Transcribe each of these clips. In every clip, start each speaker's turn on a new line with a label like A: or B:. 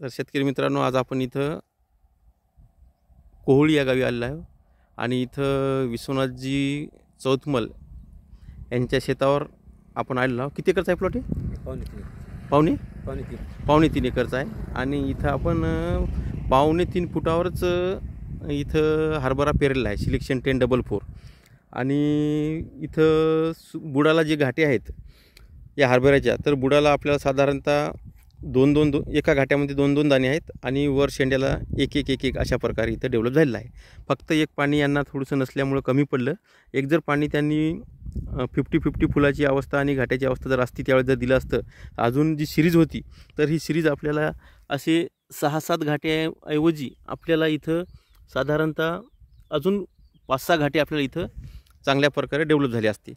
A: तर शेतकरी मित्रांनो, आज आपण इथं कोहळी या गावी आलेलो आहे आणि इथं विश्वनाथजी चौथमल यांच्या शेतावर आपण आलेलो आहोत. किती एकरचा आहे प्लॉट? पावणे तीन एकरचा आहे. आणि इथं आपण 3.25 फुटावरच इथं हरभरा पेरलेला आहे, सिलेक्शन 1044. आणि इथं बुडाला जे घाटे आहेत या हरभऱ्याच्या, तर बुडाला आपल्याला साधारणतः दोन एका घाट्यामध्ये 2 दाणे आहेत आणि वर शेंड्याला एक अशा प्रकारे इथं डेव्हलप झालेलं आहे. फक्त एक पाणी यांना थोडंसं नसल्यामुळं कमी पडलं. एक जर पाणी त्यांनी 50-50 फुलाची अवस्था आणि घाट्याची अवस्था जर असती त्यावेळेस जर दिलं असतं, अजून जी सिरीज होती तर ही सिरीज आपल्याला असे 6-7 घाट्याऐवजी आपल्याला इथं साधारणतः अजून 5-6 घाटे आपल्याला इथं चांगल्या प्रकारे डेव्हलप झाले असते.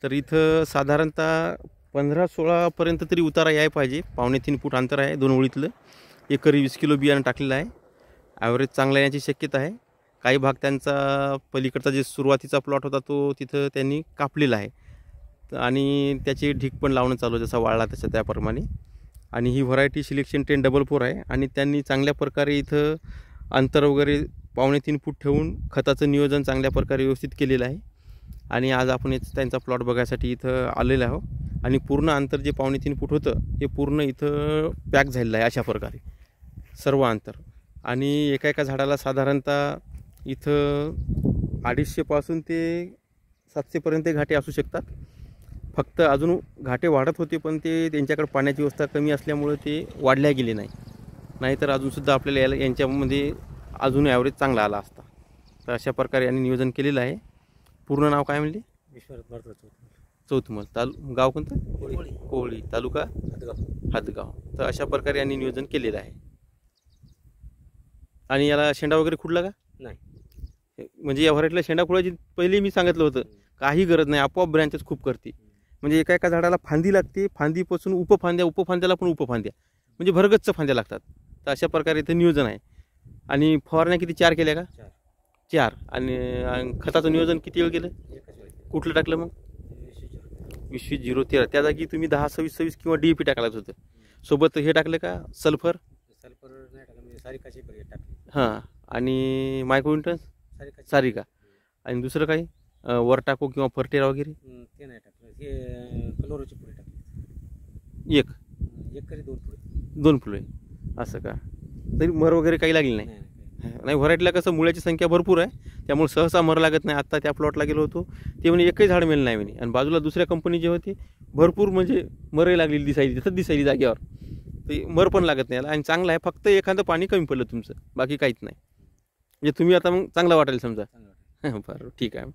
A: तर इथं साधारणतः 15-16 पर्यंत तरी उतारा यायला पाहिजे. 3.25 फूट अंतर आहे 2 ओळीतलं. एकरी 20 किलो बियाणं टाकलेलं आहे. ॲव्हरेज चांगला येण्याची शक्यता आहे. काही भाग त्यांचा पलीकडचा जे सुरुवातीचा प्लॉट होता तो तिथं त्यांनी कापलेला आहे आणि त्याचे ढीक पण लावणं चालू, जसा वाळला तसं त्याप्रमाणे. आणि ही व्हरायटी सिलेक्शन 1044 आहे. आणि त्यांनी चांगल्या प्रकारे इथं अंतर वगैरे 3.25 फूट ठेवून खताचं नियोजन चांगल्या प्रकारे व्यवस्थित केलेलं आहे. आणि आज आपण त्यांचा प्लॉट बघायसाठी इथं आलेलो आहोत. आणि पूर्ण अंतर जे 3.25 फूट होतं हे पूर्ण इथं पॅक झालेलं आहे अशा प्रकारे सर्व अंतर. आणि एका झाडाला साधारणतः इथं 250 पासून ते 700 पर्यंत घाटे असू शकतात. फक्त अजून घाटे वाढत होते, पण ते त्यांच्याकडे पाण्याची व्यवस्था कमी असल्यामुळे ते वाढल्या गेले नाहीतर अजूनसुद्धा आपल्याला यांच्यामध्ये अजून ॲव्हरेज चांगला आला असता. तर अशा प्रकारे यांनी नियोजन केलेलं आहे. पूर्ण नाव काय म्हणले?
B: विश्वनाथ
A: चौथमल. गाव कोणतं? कोहळी, तालुका हातगाव. तर अशा प्रकारे यांनी नियोजन केलेलं आहे. आणि याला शेंडा वगैरे खुडला का?
B: नाही.
A: म्हणजे या व्हरायटीला शेंडा खुडायची पहिले मी सांगितलं होतं, काही गरज नाही, आपोआप ब्रँचेस खूप करते. म्हणजे एका झाडाला फांदी लागते, फांदीपासून उपफांद्याला पण उपफांद्या, म्हणजे भरगच्च फांद्या लागतात. तर अशा प्रकारे इथं नियोजन आहे. आणि फवारण्या किती? 4 केल्या का? 4. आणि खताचं नियोजन किती वेळ केलं? कुठलं टाकलं मग? 20-0-13. त्या जागी तुम्ही 10-26-26 किंवा DAP टाकायचं होतं. सोबत हे टाकलं का? सल्फर
B: नाही टाकलं, म्हणजे सारिकाची टाकली.
A: हां. आणि मायक्रोन्यूट्रन्स सारिका. आणि दुसरं काही वर टाको किंवा फर्टेरा वगैरे?
B: ते नाही टाकलं. हे क्लोरोची पुढे टाकली.
A: एक
B: करी 2 पुढे
A: 2 फुले असं का? तरी मर वगैरे काही लागली नाही? नाही. व्हरायटीला कसं मुळ्याची संख्या भरपूर आहे, त्यामुळे सहसा मर लागत नाही. आत्ता त्या प्लॉटला गेलो होतो, ते म्हणजे एकही झाड मिळलं नाही म्हणे. आणि बाजूला दुसऱ्या कंपनी जे होती भरपूर, म्हणजे मरही लागलेली दिसायली जागेवर. ते मर पण लागत नाही. आणि चांगलं आहे. फक्त एखादं पाणी कमी पडलं तुमचं, बाकी काहीच नाही. म्हणजे तुम्ही आता मग चांगलं वाटेल समजा. बरं, ठीक आहे.